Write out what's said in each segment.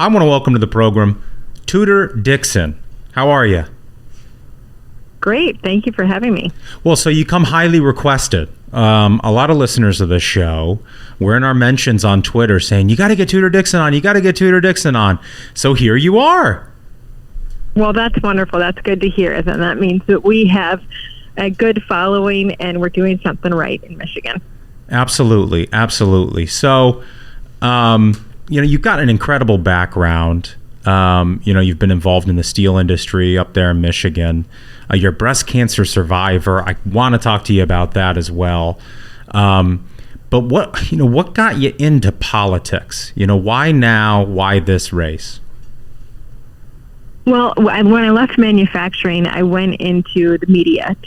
I want to welcome to the program Tudor Dixon. How are you? Great. Thank you for having me. Well, so you come highly requested. A lot of listeners of this show were in our mentions on Twitter saying, you got to get Tudor Dixon on. You got to get Tudor Dixon on. So here you are. Well, that's wonderful. That's good to hear. And that means that we have a good following and we're doing something right in Michigan. Absolutely. Absolutely. So, you've got an incredible background. You've been involved in the steel industry up there in Michigan. You're a breast cancer survivor. I want to talk to you about that as well. But what got you into politics? Why now? Why this race? Well, when I left manufacturing, I went into the media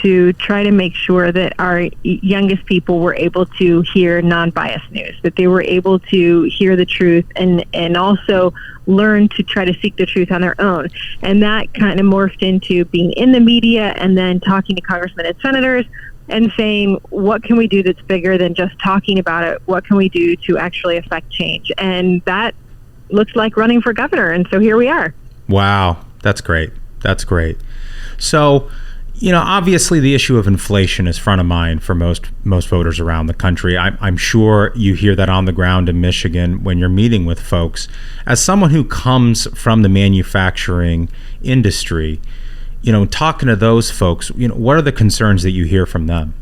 to try to make sure that our youngest people were able to hear non-biased news, that they were able to hear the truth and also learn to try to seek the truth on their own. And that kind of morphed into being in the media and then talking to congressmen and senators and saying, what can we do that's bigger than just talking about it? What can we do to actually affect change? And that looks like running for governor. And so here we are. Wow. That's great. That's great. So, obviously the issue of inflation is front of mind for most voters around the country. I'm sure you hear that on the ground in Michigan when you're meeting with folks. As someone who comes from the manufacturing industry, talking to those folks, what are the concerns that you hear from them?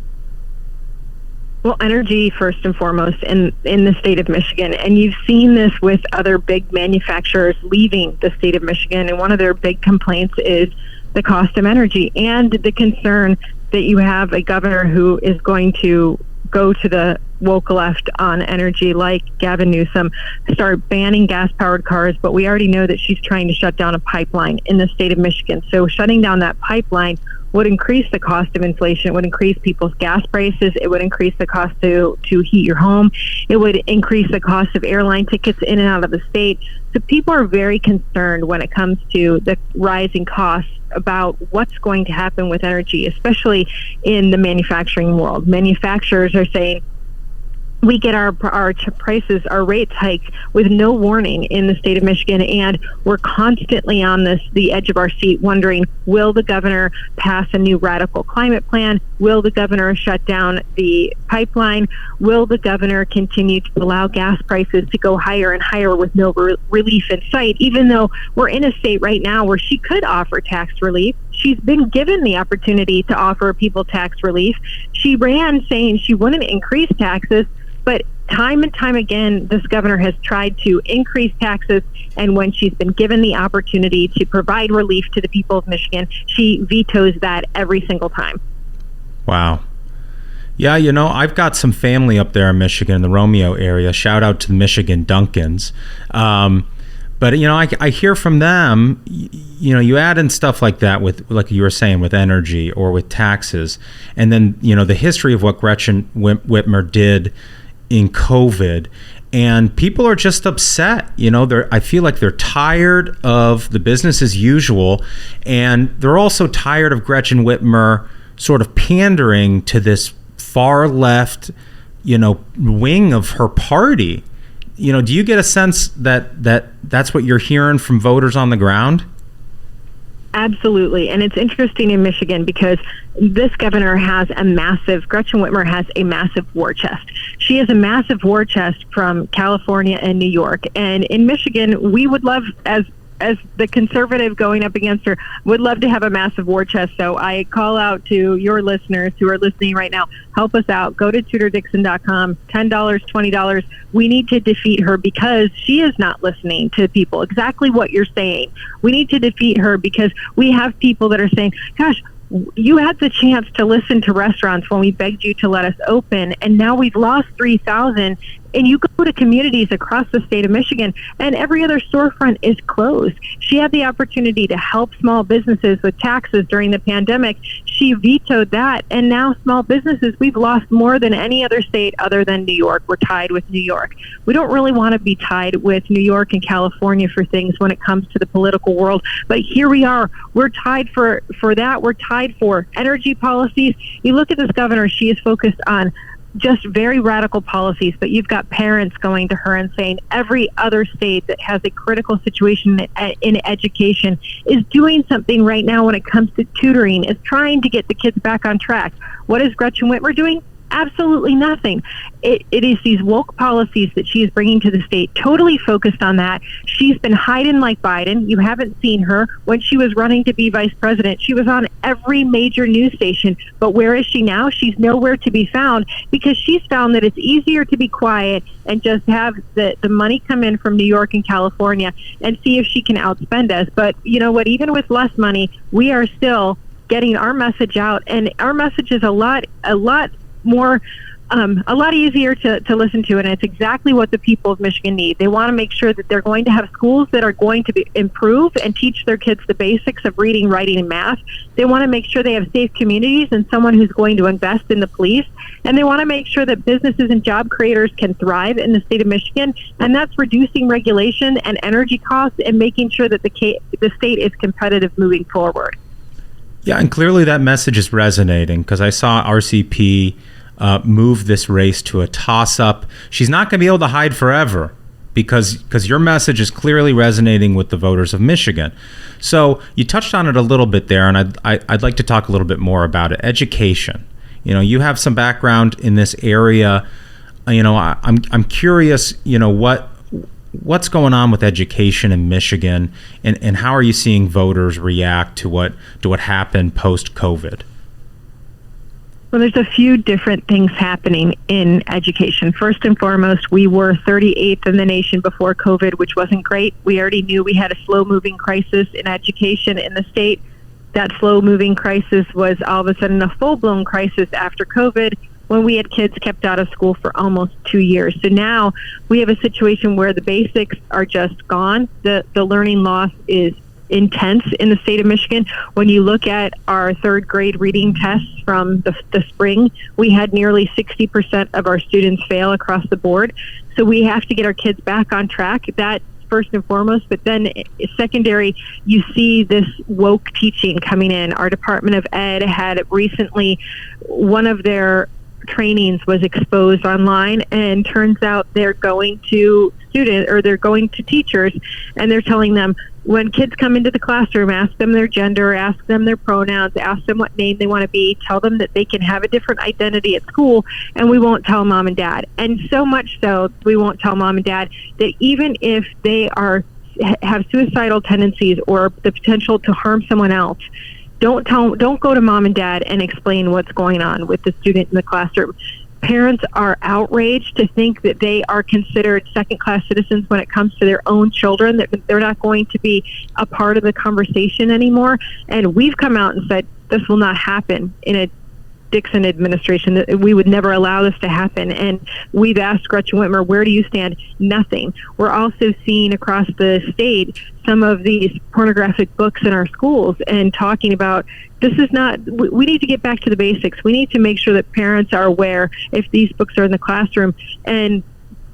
Well, energy first and foremost in the state of Michigan. And you've seen this with other big manufacturers leaving the state of Michigan. And one of their big complaints is the cost of energy and the concern that you have a governor who is going to go to the woke left on energy like Gavin Newsom, start banning gas-powered cars. But we already know that she's trying to shut down a pipeline in the state of Michigan. So shutting down that pipeline would increase the cost of inflation. It would increase people's gas prices. It would increase the cost to heat your home. It would increase the cost of airline tickets in and out of the state. So people are very concerned when it comes to the rising costs about what's going to happen with energy, especially in the manufacturing world. Manufacturers are saying, we get our prices, our rates hiked with no warning in the state of Michigan, and we're constantly on the edge of our seat wondering, will the governor pass a new radical climate plan? Will the governor shut down the pipeline? Will the governor continue to allow gas prices to go higher and higher with no relief in sight, even though we're in a state right now where she could offer tax relief? She's been given the opportunity to offer people tax relief. She ran saying she wouldn't increase taxes, but time and time again, this governor has tried to increase taxes, and when she's been given the opportunity to provide relief to the people of Michigan, she vetoes that every single time. Wow. Yeah, I've got some family up there in Michigan, in the Romeo area. Shout out to the Michigan Duncans. But, I hear from them, you add in stuff like that with, like you were saying, with energy or with taxes. And then, the history of what Gretchen Whitmer did in COVID, and people are just upset. I feel like they're tired of the business as usual, and they're also tired of Gretchen Whitmer sort of pandering to this far left, wing of her party. Do you get a sense that that's what you're hearing from voters on the ground? Absolutely. And it's interesting in Michigan because this governor Gretchen Whitmer has a massive war chest. She has a massive war chest from California and New York. And in Michigan, we would love, as the conservative going up against her, would love to have a massive war chest. So I call out to your listeners who are listening right now, help us out. Go to TudorDixon.com, $10, $20. We need to defeat her because she is not listening to people. Exactly what you're saying. We need to defeat her because we have people that are saying, gosh, you had the chance to listen to restaurants when we begged you to let us open, and now we've lost 3,000. And you go to communities across the state of Michigan, and every other storefront is closed. She had the opportunity to help small businesses with taxes during the pandemic. She vetoed that, and now small businesses, we've lost more than any other state other than New York. We're tied with New York. We don't really want to be tied with New York and California for things when it comes to the political world, but here we are. We're tied for that. We're tied for energy policies. You look at this governor, she is focused on just very radical policies, but you've got parents going to her and saying every other state that has a critical situation in education is doing something right now when it comes to tutoring, is trying to get the kids back on track. What is Gretchen Whitmer doing? Absolutely nothing. It is these woke policies that she is bringing to the state, totally focused on that. She's been hiding like Biden. You haven't seen her. When she was running to be vice president, she was on every major news station. But where is she now? She's nowhere to be found, because she's found that it's easier to be quiet and just have the money come in from New York and California and see if she can outspend us. But you know what? Even with less money, we are still getting our message out, and our message is a lot more, a lot easier to listen to, and it's exactly what the people of Michigan need. They want to make sure that they're going to have schools that are going to improve and teach their kids the basics of reading, writing, and math. They want to make sure they have safe communities and someone who's going to invest in the police, and they want to make sure that businesses and job creators can thrive in the state of Michigan, and that's reducing regulation and energy costs and making sure that the state is competitive moving forward. Yeah, and clearly that message is resonating, because I saw RCP move this race to a toss-up. She's not going to be able to hide forever, because your message is clearly resonating with the voters of Michigan. So you touched on it a little bit there, and I'd like to talk a little bit more about it. Education. You know, you have some background in this area. You know, I'm curious. You know, what's going on with education in Michigan, and how are you seeing voters react to what happened post-COVID? Well, there's a few different things happening in education. First and foremost, we were 38th in the nation before COVID, which wasn't great. We already knew we had a slow-moving crisis in education in the state. That slow-moving crisis was all of a sudden a full-blown crisis after COVID, when we had kids kept out of school for almost 2 years. So now we have a situation where the basics are just gone. The learning loss is intense in the state of Michigan. When you look at our third grade reading tests from the spring, we had nearly 60% of our students fail across the board. So we have to get our kids back on track. That's first and foremost. But then secondary, you see this woke teaching coming in. Our Department of Ed had recently, one of their trainings was exposed online, and turns out they're going to teachers, and they're telling them, when kids come into the classroom, ask them their gender, ask them their pronouns, ask them what name they want to be, tell them that they can have a different identity at school, and we won't tell mom and dad. And so much so, we won't tell mom and dad that even if they have suicidal tendencies or the potential to harm someone else, don't go to mom and dad and explain what's going on with the student in the classroom. Parents are outraged to think that they are considered second-class citizens when it comes to their own children, that they're not going to be a part of the conversation anymore. And we've come out and said this will not happen in a Dixon administration, that we would never allow this to happen. And we've asked Gretchen Whitmer, where do you stand? Nothing. We're also seeing across the state some of these pornographic books in our schools, and talking about this is not, we need to get back to the basics. We need to make sure that parents are aware if these books are in the classroom. And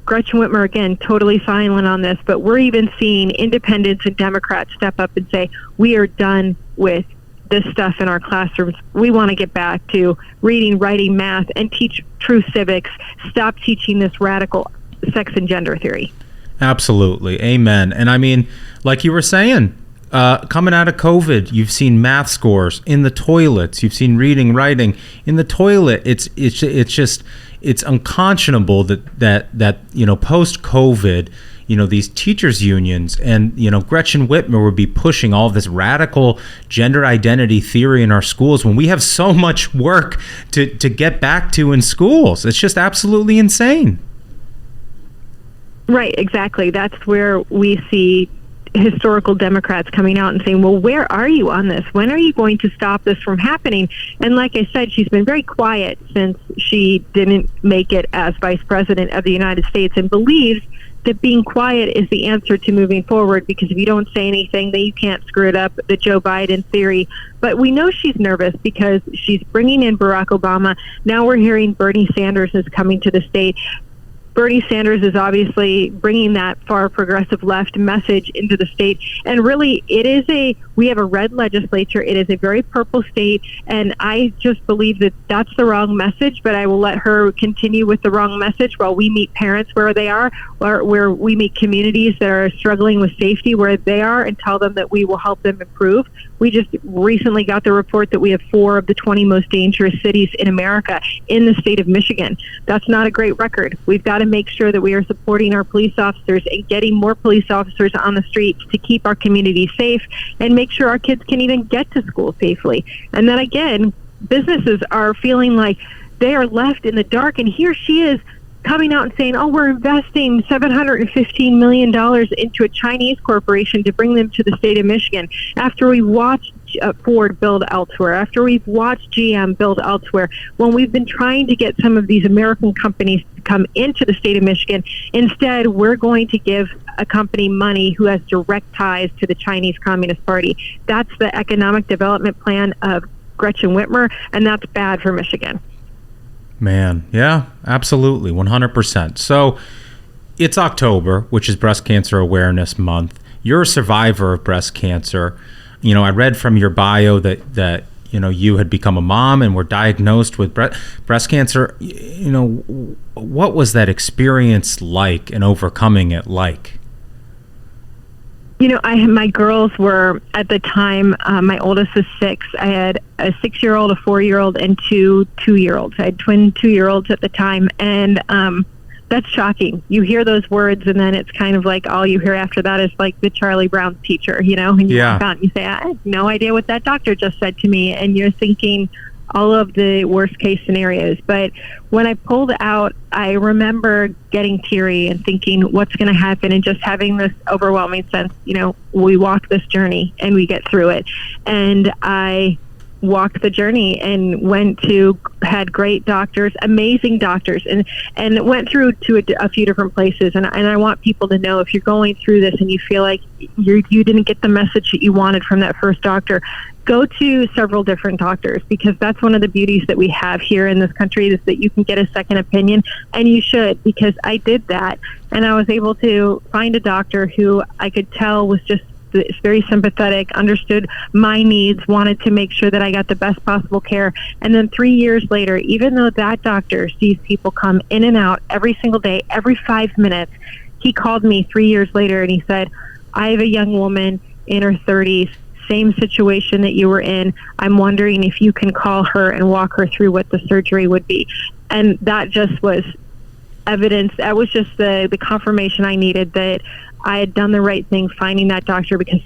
Gretchen Whitmer, again, totally silent on this, but we're even seeing independents and Democrats step up and say, we are done with this stuff in our classrooms. We want to get back to reading, writing, math, and teach true civics. Stop teaching this radical sex and gender theory. Absolutely. Amen. And I mean, like you were saying, coming out of COVID, you've seen math scores in the toilets. You've seen reading, writing in the toilet. It's unconscionable that you know, post COVID, you know, these teachers unions and, you know, Gretchen Whitmer would be pushing all of this radical gender identity theory in our schools when we have so much work to get back to in schools. It's just absolutely insane. Right, exactly. That's where we see historical Democrats coming out and saying, well, where are you on this? When are you going to stop this from happening? And like I said, she's been very quiet since she didn't make it as vice president of the United States, and believes that being quiet is the answer to moving forward, because if you don't say anything, then you can't screw it up, the Joe Biden theory. But we know she's nervous because she's bringing in Barack Obama. Now we're hearing Bernie Sanders is coming to the state. Bernie Sanders is obviously bringing that far progressive left message into the state. And really, we have a red legislature. It is a very purple state. And I just believe that that's the wrong message, but I will let her continue with the wrong message while we meet parents where they are, or where we meet communities that are struggling with safety where they are, and tell them that we will help them improve. We just recently got the report that we have 4 of the 20 most dangerous cities in America in the state of Michigan. That's not a great record. We've got to make sure that we are supporting our police officers and getting more police officers on the streets to keep our community safe and make sure our kids can even get to school safely. And then again, businesses are feeling like they are left in the dark, and here she is coming out and saying, oh, we're investing $715 million into a Chinese corporation to bring them to the state of Michigan, after we watched Ford build elsewhere, after we've watched GM build elsewhere, when we've been trying to get some of these American companies to come into the state of Michigan. Instead, we're going to give a company money who has direct ties to the Chinese Communist Party. That's the economic development plan of Gretchen Whitmer, and that's bad for Michigan. Man, yeah, absolutely, 100%. So it's October, which is Breast Cancer Awareness Month. You're a survivor of breast cancer. You know, I read from your bio that you know, you had become a mom and were diagnosed with breast cancer. You know, what was that experience like and overcoming it like? You know, my girls were, at the time, my oldest was 6. I had a 6-year-old, a 4-year-old, and 2 2-year-olds. I had twin 2-year-olds at the time, and that's shocking. You hear those words, and then it's kind of like all you hear after that is like the Charlie Brown teacher, you know? And you walk out and you say, I have no idea what that doctor just said to me, and you're thinking all of the worst case scenarios. But when I pulled out, I remember getting teary and thinking, what's going to happen? And just having this overwhelming sense, you know, we walk this journey and we get through it. And I walked the journey and had great doctors, amazing doctors, and went through to a few different places. And I want people to know, if you're going through this and you feel like you didn't get the message that you wanted from that first doctor, go to several different doctors, because that's one of the beauties that we have here in this country, is that you can get a second opinion, and you should, because I did that. And I was able to find a doctor who I could tell was just very sympathetic, understood my needs, wanted to make sure that I got the best possible care. And then 3 years later, even though that doctor sees people come in and out every single day, every 5 minutes, he called me 3 years later and he said, I have a young woman in her 30s, same situation that you were in. I'm wondering if you can call her and walk her through what the surgery would be. And that just was evidence. That was just the confirmation I needed that I had done the right thing finding that doctor, because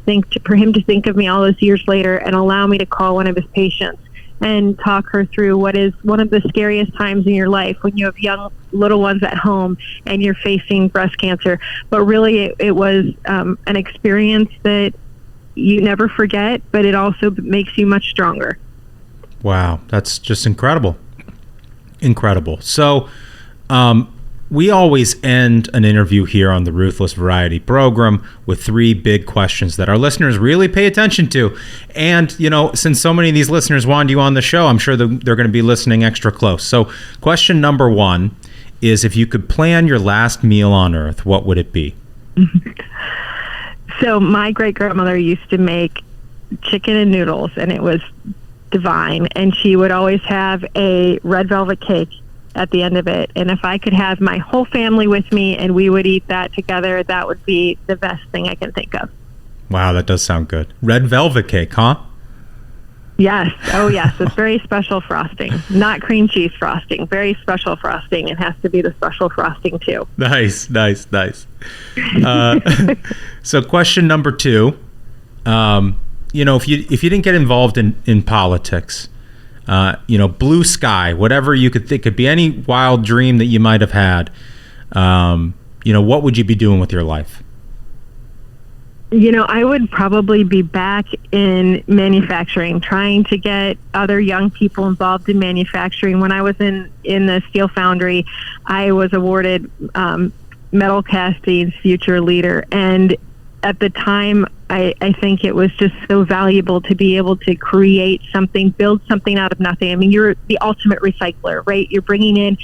for him to think of me all those years later and allow me to call one of his patients and talk her through what is one of the scariest times in your life, when you have young little ones at home and you're facing breast cancer. But really, it was an experience that you never forget, but it also makes you much stronger. Wow, that's just incredible. Incredible. So, we always end an interview here on the Ruthless Variety program with 3 big questions that our listeners really pay attention to. And, you know, since so many of these listeners wanted you on the show, I'm sure they're going to be listening extra close. So question number 1 is, if you could plan your last meal on Earth, what would it be? So my great-grandmother used to make chicken and noodles, and it was divine. And she would always have a red velvet cake at the end of it. And if I could have my whole family with me and we would eat that together, that would be the best thing I can think of. Wow, that does sound good. Red velvet cake, huh? Yes. Oh, yes. It's very special frosting. Not cream cheese frosting. Very special frosting. It has to be the special frosting, too. Nice. So question number 2, you know, if you didn't get involved in politics, you know, blue sky, whatever you could think, could be any wild dream that you might have had, you know, what would you be doing with your life? You know, I would probably be back in manufacturing, trying to get other young people involved in manufacturing. When I was in the steel foundry, I was awarded Metal Casting's Future Leader, and at the time, I think it was just so valuable to be able to create something, build something out of nothing. I mean, you're the ultimate recycler, right? You're bringing in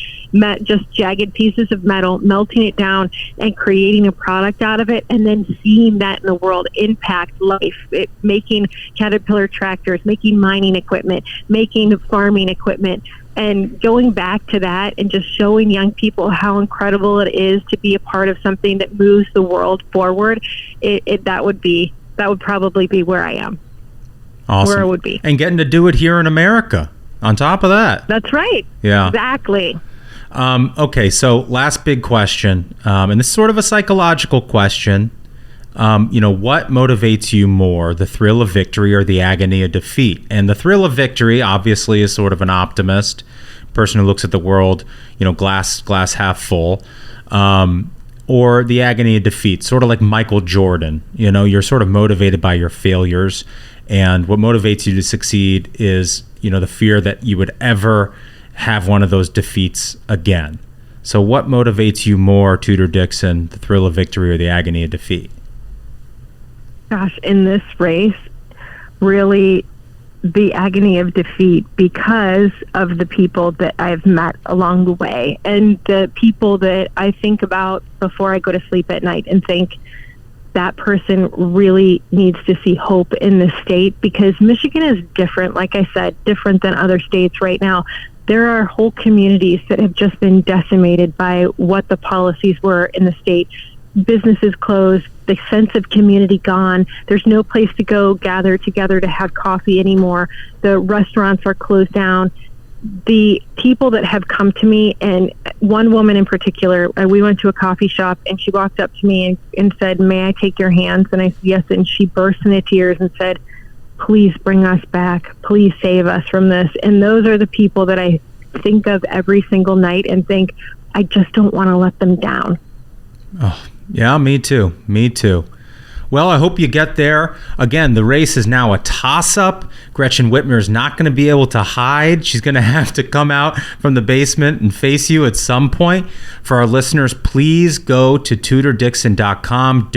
just jagged pieces of metal, melting it down, and creating a product out of it, and then seeing that in the world impact life, making Caterpillar tractors, making mining equipment, making farming equipment. And going back to that and just showing young people how incredible it is to be a part of something that moves the world forward, that would probably be where I am. Awesome. Where I would be. And getting to do it here in America on top of that. That's right. Yeah. Exactly. Okay, so last big question, and this is sort of a psychological question. What motivates you more, the thrill of victory or the agony of defeat? And the thrill of victory, obviously, is sort of an optimist, person who looks at the world, glass half full, or the agony of defeat, sort of like Michael Jordan. You're sort of motivated by your failures, and what motivates you to succeed is, the fear that you would ever have one of those defeats again. So what motivates you more, Tudor Dixon, the thrill of victory or the agony of defeat? Gosh, in this race, really the agony of defeat, because of the people that I've met along the way and the people that I think about before I go to sleep at night and think that person really needs to see hope in this state, because Michigan is different, like I said, different than other states right now. There are whole communities that have just been decimated by what the policies were in the state. Businesses closed, the sense of community gone. There's no place to go gather together to have coffee anymore. The restaurants are closed down. The people that have come to me, and one woman in particular, we went to a coffee shop and she walked up to me and said, "May I take your hands?" And I said, "Yes." And she burst into tears and said, "Please bring us back. Please save us from this." And those are the people that I think of every single night and think, I just don't want to let them down. Oh, yeah, me too. Well, I hope you get there. Again, the race is now a toss-up. Gretchen Whitmer is not going to be able to hide. She's going to have to come out from the basement and face you at some point. For our listeners, please go to TudorDixon.com.